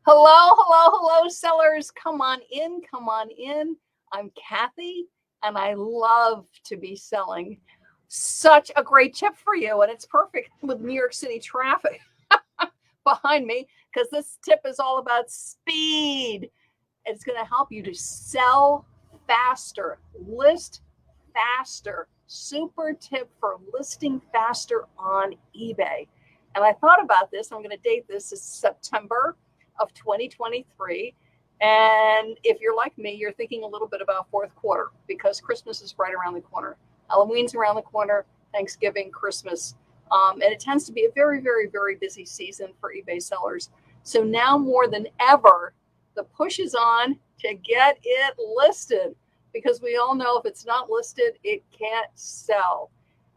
Hello, hello, hello, sellers. Come on in, come on in. I'm Kathy, and I love to be selling. Such a great tip for you, and it's perfect with New York City traffic behind me because this tip is all about speed. It's going to help you to sell faster, list faster. Super tip for listing faster on eBay. And I thought about this. I'm going to date this as September of 2023. And if you're like me, you're thinking a little bit about fourth quarter because Christmas is right around the corner. Halloween's around the corner, Thanksgiving, Christmas. And it tends to be a very, very, very busy season for eBay sellers. So now more than ever, the push is on to get it listed because we all know if it's not listed, it can't sell.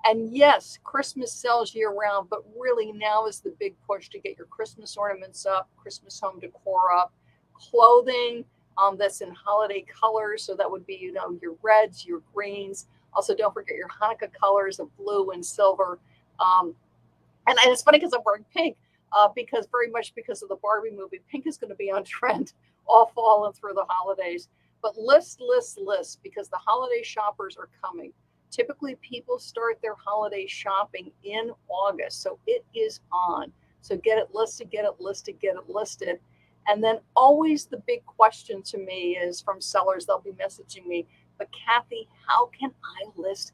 And yes, Christmas sells year round, but really now is the big push to get your Christmas ornaments up, Christmas home decor up, clothing that's in holiday colors. So that would be, your reds, your greens. Also, don't forget your Hanukkah colors of blue and silver. And it's funny because I'm wearing pink because very much because of the Barbie movie, pink is going to be on trend all fall and through the holidays. But list because the holiday shoppers are coming. Typically, people start their holiday shopping in August, so it is on. So get it listed, get it listed, get it listed. And then always the big question to me is from sellers, they'll be messaging me, but Kathy, how can I list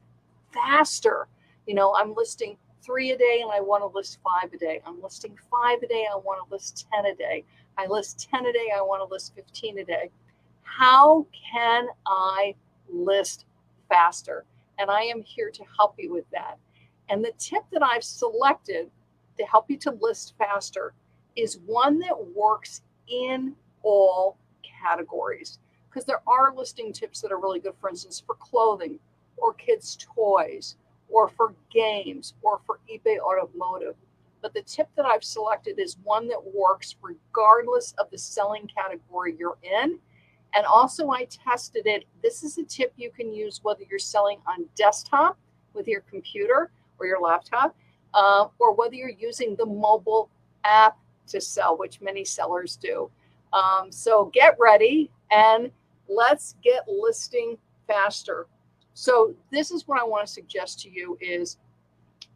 faster? I'm listing 3 a day and I want to list 5 a day. I'm listing 5 a day, I want to list 10 a day. I list 10 a day, I want to list 15 a day. How can I list faster? And I am here to help you with that. And the tip that I've selected to help you to list faster is one that works in all categories. Because there are listing tips that are really good, for instance, for clothing or kids' toys or for games or for eBay automotive. But the tip that I've selected is one that works regardless of the selling category you're in. And also I tested it. This is a tip you can use whether you're selling on desktop with your computer or your laptop, or whether you're using the mobile app to sell, which many sellers do. So get ready and let's get listing faster. So this is what I want to suggest to you is,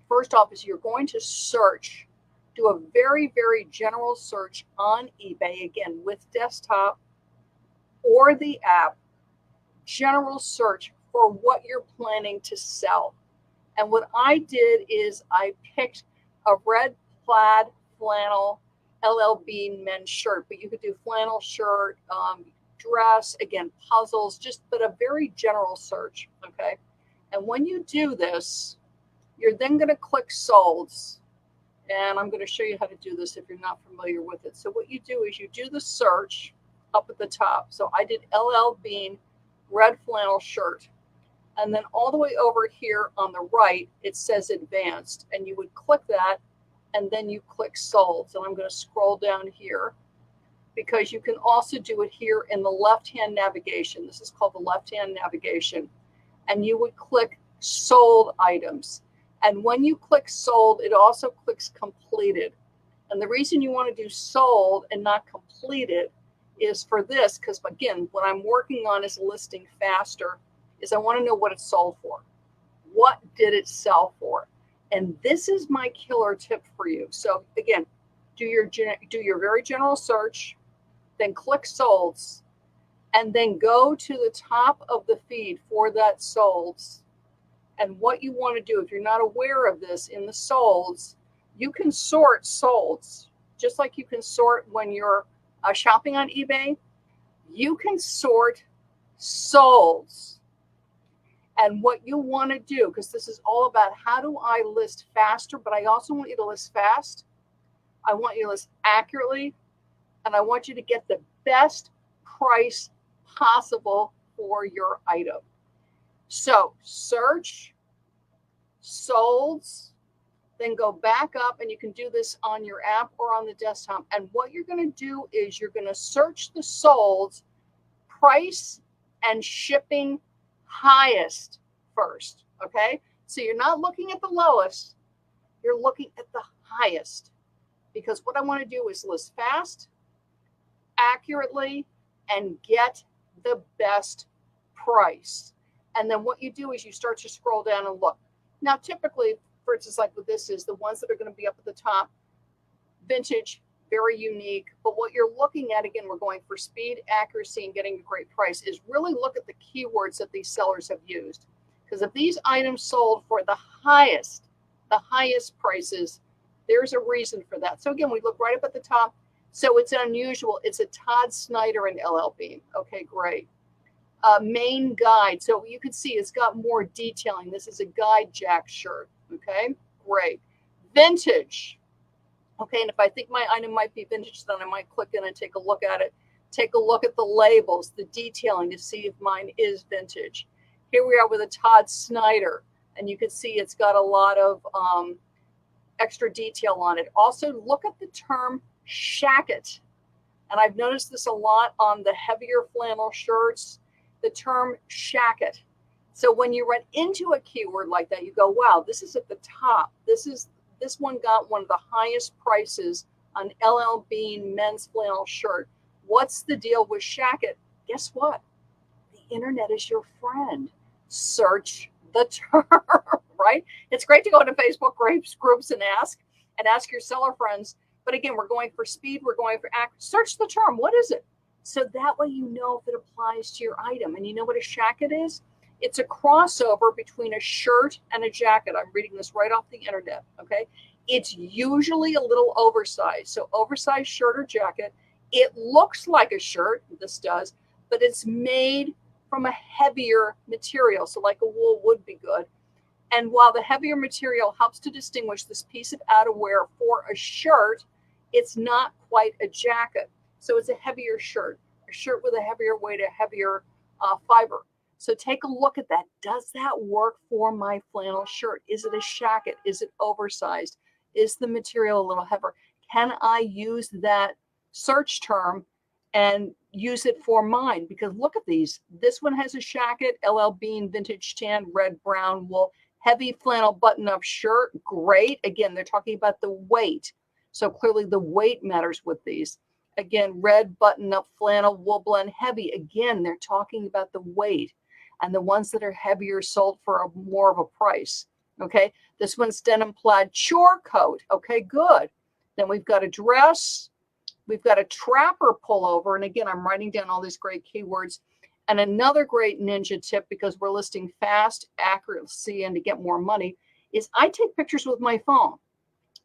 first off, is you're going to search, do a very, very general search on eBay, again, with desktop or the app, general search for what you're planning to sell. And what I did is I picked a red plaid flannel LL Bean men's shirt, but you could do flannel shirt, dress, again, puzzles, but a very general search, okay? And when you do this, you're then going to click solds. And I'm going to show you how to do this if you're not familiar with it. So what you do is you do the search up at the top. So I did LL Bean red flannel shirt. And then all the way over here on the right, it says advanced. And you would click that and then you click sold. So I'm going to scroll down here because you can also do it here in the left-hand navigation. This is called the left-hand navigation. And you would click sold items. And when you click sold, it also clicks completed. And the reason you want to do sold and not completed is for this, because again, what I'm working on is listing faster, is I want to know what it sold for. What did it sell for? And this is my killer tip for you. So again, do your very general search, then click solds, and then go to the top of the feed for that solds. And what you want to do, if you're not aware of this, in the solds, you can sort solds, just like you can sort when you're shopping on eBay. You can sort solds. And what you want to do, because this is all about how do I list faster, but I also want you to list fast. I want you to list accurately, and I want you to get the best price possible for your item. So search, solds, then go back up, and you can do this on your app or on the desktop. And what you're going to do is you're going to search the solds, price and shipping highest first, okay? So you're not looking at the lowest, you're looking at the highest. Because what I want to do is list fast, accurately and get the best price. And then what you do is you start to scroll down and look. Now, typically, for instance, like what this is, the ones that are going to be up at the top, vintage, very unique. But what you're looking at, again, we're going for speed, accuracy, and getting a great price, is really look at the keywords that these sellers have used. Because if these items sold for the highest prices, there's a reason for that. So again, we look right up at the top. So it's unusual. It's a Todd Snyder and LL Bean. Okay, great. Main guide. So you can see it's got more detailing. This is a guide jack shirt. Okay, great. Vintage. Okay, and if I think my item might be vintage, then I might click in and take a look at it. Take a look at the labels, the detailing to see if mine is vintage. Here we are with a Todd Snyder, and you can see it's got a lot of extra detail on it. Also, look at the term shacket. And I've noticed this a lot on the heavier flannel shirts, the term shacket. So when you run into a keyword like that, you go, wow, this is at the top. This one got one of the highest prices on LL Bean men's flannel shirt. What's the deal with shacket? Guess what? The internet is your friend. Search the term, right? It's great to go into Facebook groups and ask your seller friends. But again, we're going for speed. We're going for search the term. What is it? So that way you know if it applies to your item. And you know what a shacket is? It's a crossover between a shirt and a jacket. I'm reading this right off the internet, okay? It's usually a little oversized. So oversized shirt or jacket. It looks like a shirt, this does, but it's made from a heavier material. So like a wool would be good. And while the heavier material helps to distinguish this piece of outerwear for a shirt, it's not quite a jacket. So it's a heavier shirt, a shirt with a heavier weight, a heavier fiber. So take a look at that. Does that work for my flannel shirt? Is it a shacket? Is it oversized? Is the material a little heavier? Can I use that search term and use it for mine? Because look at these. This one has a shacket, LL Bean, vintage tan, red, brown, wool, heavy flannel button-up shirt. Great. Again, they're talking about the weight. So clearly the weight matters with these. Again, red button-up flannel, wool blend, heavy. Again, they're talking about the weight. And the ones that are heavier sold for more of a price. Okay, this one's denim plaid chore coat. Okay, good. Then we've got a dress. We've got a trapper pullover. And again, I'm writing down all these great keywords. And another great ninja tip, because we're listing fast, accuracy, and to get more money, is I take pictures with my phone.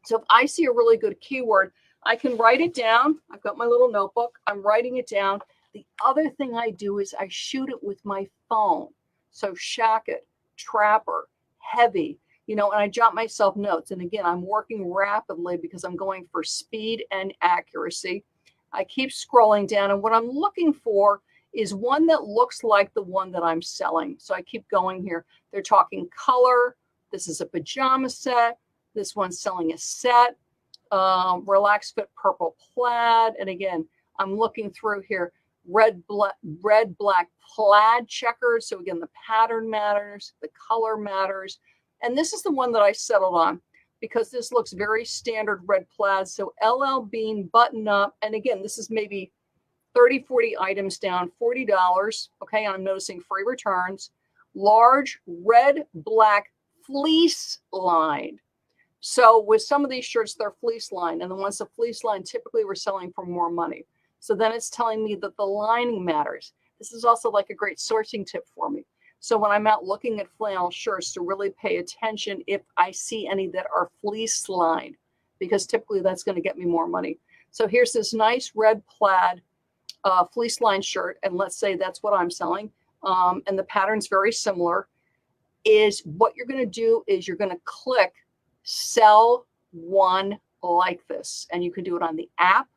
So if I see a really good keyword, I can write it down. I've got my little notebook. I'm writing it down. The other thing I do is I shoot it with my phone. So shacket, trapper, heavy, and I jot myself notes. And again, I'm working rapidly because I'm going for speed and accuracy. I keep scrolling down, and what I'm looking for is one that looks like the one that I'm selling. So I keep going here. They're talking color. This is a pajama set. This one's selling a set. Relaxed fit purple plaid. And again, I'm looking through here. Red, black plaid checkers. So again, the pattern matters, the color matters. And this is the one that I settled on because this looks very standard red plaid. So LL Bean button up. And again, this is maybe 30, 40 items down, $40. Okay, I'm noticing free returns. Large red, black fleece lined. So with some of these shirts, they're fleece lined. And the ones the fleece line, typically we're selling for more money. So then it's telling me that the lining matters. This is also like a great sourcing tip for me. So when I'm out looking at flannel shirts, to really pay attention if I see any that are fleece lined, because typically that's going to get me more money. So here's this nice red plaid fleece lined shirt. And let's say that's what I'm selling. And the pattern's very similar. Is what you're going to do is you're going to click sell one like this. And you can do it on the app.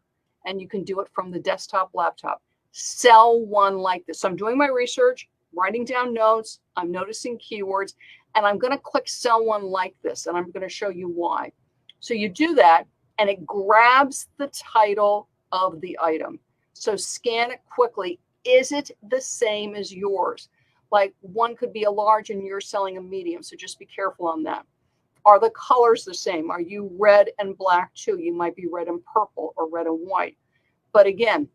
And you can do it from the desktop, laptop. Sell one like this. So I'm doing my research, writing down notes. I'm noticing keywords. And I'm going to click sell one like this. And I'm going to show you why. So you do that, and it grabs the title of the item. So scan it quickly. Is it the same as yours? Like one could be a large and you're selling a medium. So just be careful on that. Are the colors the same? Are you red and black too? You might be red and purple or red and white. But again,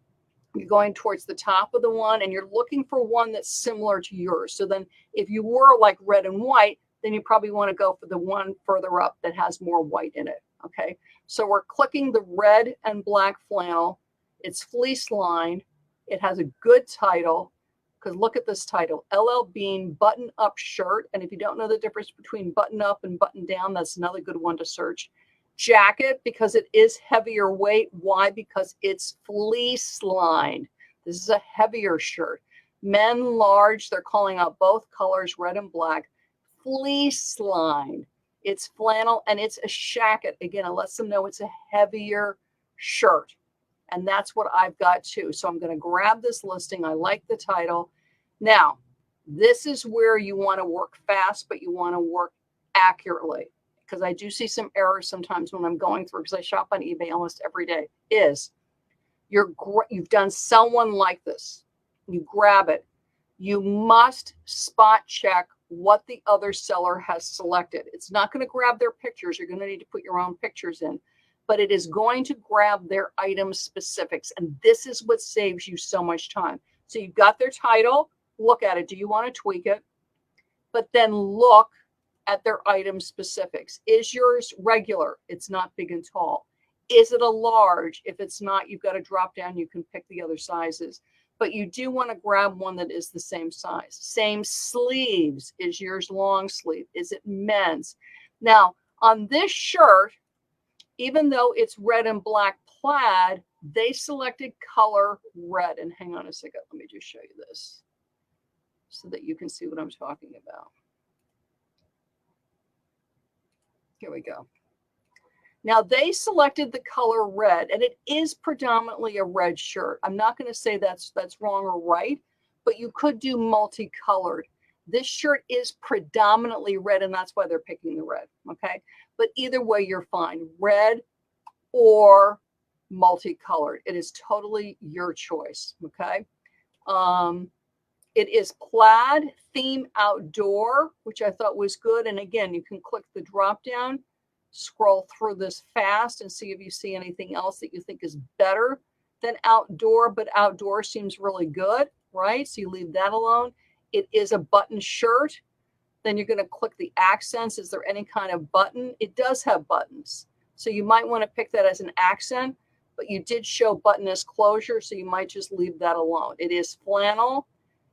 You're going towards the top of the one and you're looking for one that's similar to yours. So then if you were like red and white, then you probably want to go for the one further up that has more white in it. Okay. So we're clicking the red and black flannel. It's fleece lined. It has a good title, because look at this title, LL Bean button up shirt. And if you don't know the difference between button up and button down, that's another good one to search. Jacket, because it is heavier weight. Why? Because it's fleece lined. This is a heavier shirt. Men large, they're calling out both colors, red and black. Fleece lined. It's flannel and it's a shacket. Again, it lets them know it's a heavier shirt. And that's what I've got too. So I'm going to grab this listing. I like the title. Now, this is where you want to work fast, but you want to work accurately. Because I do see some errors sometimes when I'm going through, because I shop on eBay almost every day, is you've done someone like this. You grab it. You must spot check what the other seller has selected. It's not going to grab their pictures. You're going to need to put your own pictures in, but it is going to grab their item specifics. And this is what saves you so much time. So you've got their title, look at it. Do you want to tweak it? But then look at their item specifics. Is yours regular? It's not big and tall. Is it a large? If it's not, you've got to drop down. You can pick the other sizes. But you do want to grab one that is the same size. Same sleeves. Is yours long sleeve? Is it men's? Now, on this shirt, even though it's red and black plaid, they selected color red. And hang on a second. Let me just show you this so that you can see what I'm talking about. Here we go. Now they selected the color red, and it is predominantly a red shirt. I'm not going to say that's wrong or right, but you could do multicolored. This shirt is predominantly red, and that's why they're picking the red. Okay. But either way, you're fine. Red or multicolored. It is totally your choice. Okay. It is plaid theme outdoor, which I thought was good. And again, you can click the drop down, scroll through this fast and see if you see anything else that you think is better than outdoor, but outdoor seems really good, right? So you leave that alone. It is a button shirt. Then you're going to click the accents. Is there any kind of button? It does have buttons. So you might want to pick that as an accent, but you did show button as closure, so you might just leave that alone. It is flannel.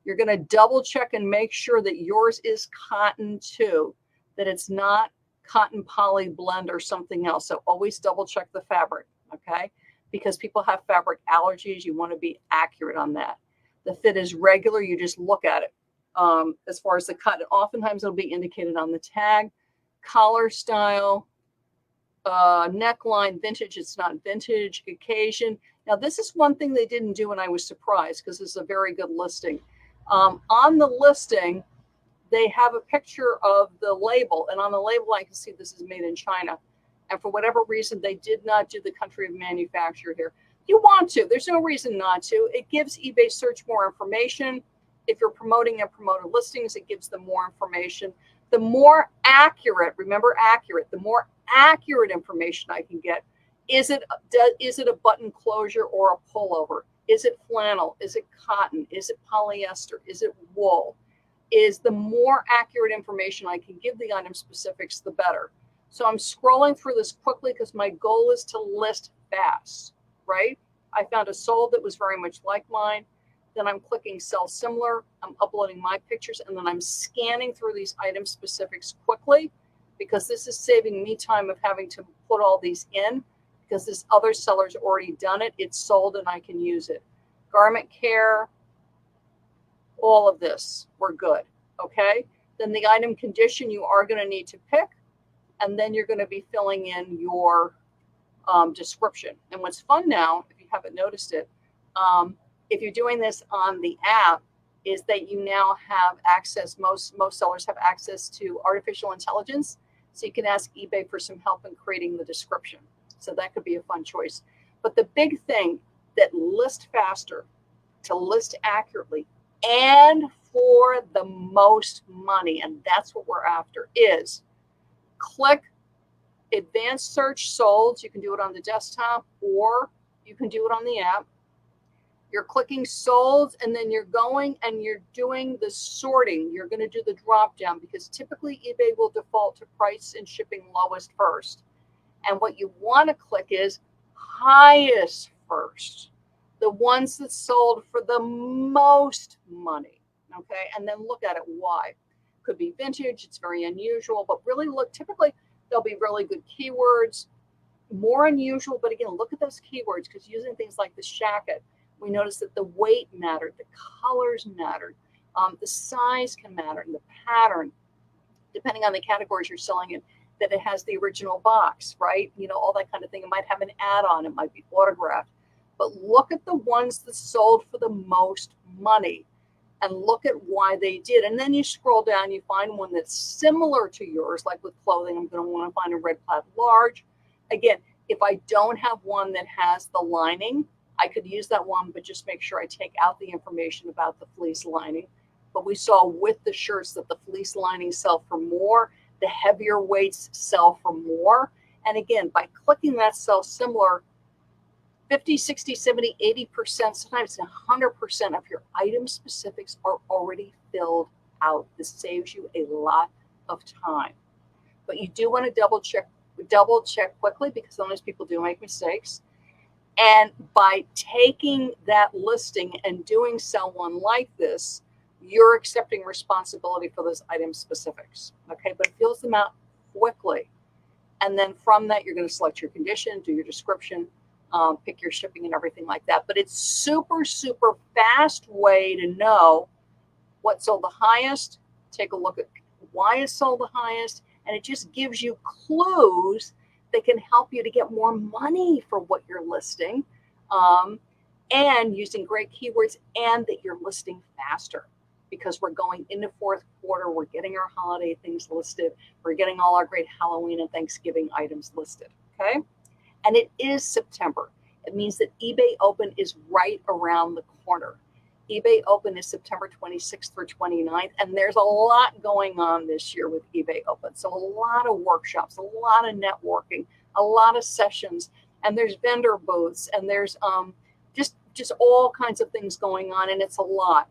You're going to double check and make sure that yours is cotton too, that it's not cotton poly blend or something else. So always double check the fabric, okay? Because people have fabric allergies. You want to be accurate on that. The fit is regular. You just look at it. As far as the cut, oftentimes it'll be indicated on the tag. Collar style, neckline, vintage. It's not vintage. Occasion. Now, this is one thing they didn't do, and I was surprised because this is a very good listing. On the listing, they have a picture of the label, and on the label, I can see this is made in China. And for whatever reason, they did not do the country of manufacture here. You want to. There's no reason not to. It gives eBay search more information. If you're promoting and promoted listings, it gives them more information. The more accurate, remember accurate, the more accurate information I can get. Is it a button closure or a pullover? Is it flannel? Is it cotton? Is it polyester? Is it wool? Is the more accurate information I can give the item specifics, the better. So I'm scrolling through this quickly because my goal is to list fast, right? I found a sold that was very much like mine. Then I'm clicking sell similar. I'm uploading my pictures, and then I'm scanning through these item specifics quickly because this is saving me time of having to put all these in because this other seller's already done it. It's sold and I can use it. Garment care, all of this, we're good, okay? Then the item condition you are going to need to pick, and then you're going to be filling in your description. And what's fun now, if you haven't noticed it, if you're doing this on the app, is that you now have access, most sellers have access to artificial intelligence, so you can ask eBay for some help in creating the description. So that could be a fun choice. But the big thing that list faster, to list accurately, and for the most money, and that's what we're after, is click advanced search sold. You can do it on the desktop or you can do it on the app. You're clicking sold, and then you're going and you're doing the sorting. You're going to do the drop down because typically eBay will default to price and shipping lowest first. And what you want to click is highest first, the ones that sold for the most money. Okay, and then look at it. Why? Could be vintage, it's very unusual, but really look, typically there'll be really good keywords, more unusual, but again, look at those keywords because using things like the Shacket, we noticed that the weight mattered, the colors mattered, the size can matter, and the pattern, depending on the categories you're selling in, that it has the original box, right? You know, all that kind of thing. It might have an add-on, it might be autographed, but look at the ones that sold for the most money and look at why they did. And then you scroll down, you find one that's similar to yours, like with clothing, I'm going to want to find a red plaid large. Again, if I don't have one that has the lining, I could use that one, but just make sure I take out the information about the fleece lining. But we saw with the shirts that the fleece lining sell for more, the heavier weights sell for more. And again, by clicking that sell similar, 50, 60, 70, 80%, sometimes 100% of your item specifics are already filled out. This saves you a lot of time. But you do want to double check quickly because sometimes people do make mistakes. And by taking that listing and doing sell one like this, you're accepting responsibility for those item specifics. Okay, but it fills them out quickly. And then from that, you're going to select your condition, do your description, pick your shipping and everything like that. But it's super, super fast way to know what sold the highest, take a look at why it sold the highest, and it just gives you clues that can help you to get more money for what you're listing, and using great keywords, and that you're listing faster because we're going into fourth quarter. We're getting our holiday things listed. We're getting all our great Halloween and Thanksgiving items listed. Okay. And it is September. It means that eBay Open is right around the corner. eBay Open is September 26th through 29th, and there's a lot going on this year with eBay Open. So a lot of workshops, a lot of networking, a lot of sessions, and there's vendor booths, and there's just all kinds of things going on, and it's a lot.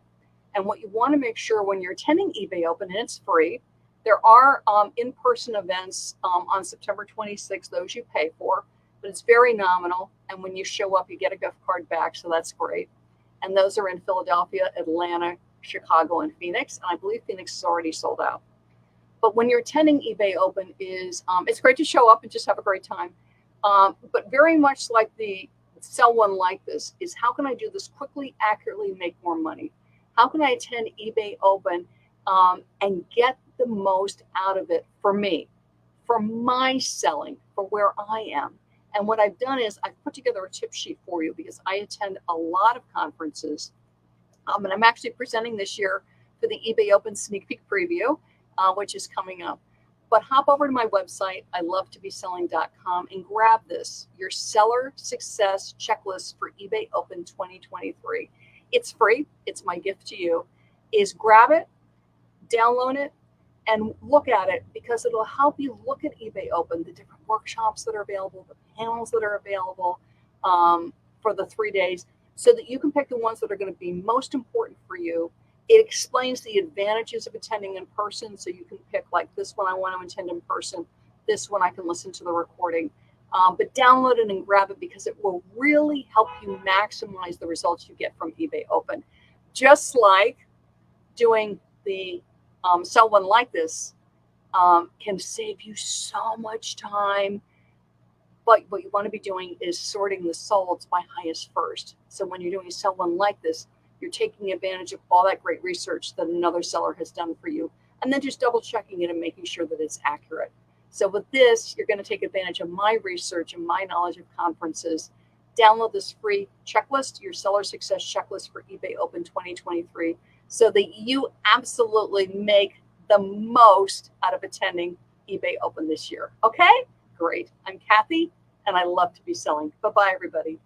And what you want to make sure when you're attending eBay Open, and it's free, there are in-person events on September 26th, those you pay for, but it's very nominal. And when you show up, you get a gift card back, so that's great. And those are in Philadelphia, Atlanta, Chicago, and Phoenix. And I believe Phoenix is already sold out. But when you're attending eBay Open, it's great to show up and just have a great time. But very much like the sell one like this is, how can I do this quickly, accurately, make more money? How can I attend eBay Open and get the most out of it for me, for my selling, for where I am? And what I've done is I've put together a tip sheet for you because I attend a lot of conferences. And I'm actually presenting this year for the eBay Open Sneak Peek Preview, which is coming up. But hop over to my website, ilovetobeselling.com, and grab this, your Seller Success Checklist for eBay Open 2023. It's free. It's my gift to you. Is grab it, download it, and look at it because it'll help you look at eBay Open, the different workshops that are available, the panels that are available for the 3 days, so that you can pick the ones that are going to be most important for you. It explains the advantages of attending in person, so you can pick like this one I want to attend in person, this one I can listen to the recording. But download it and grab it because it will really help you maximize the results you get from eBay Open. Just like doing the sell one like this can save you so much time. But what you want to be doing is sorting the solds by highest first. So when you're doing a sell one like this, you're taking advantage of all that great research that another seller has done for you, and then just double checking it and making sure that it's accurate. So with this, you're going to take advantage of my research and my knowledge of conferences. Download this free checklist, your Seller Success Checklist for eBay Open 2023, so that you absolutely make the most out of attending eBay Open this year. Okay? Great. I'm Kathy, and I love to be selling. Bye-bye, everybody.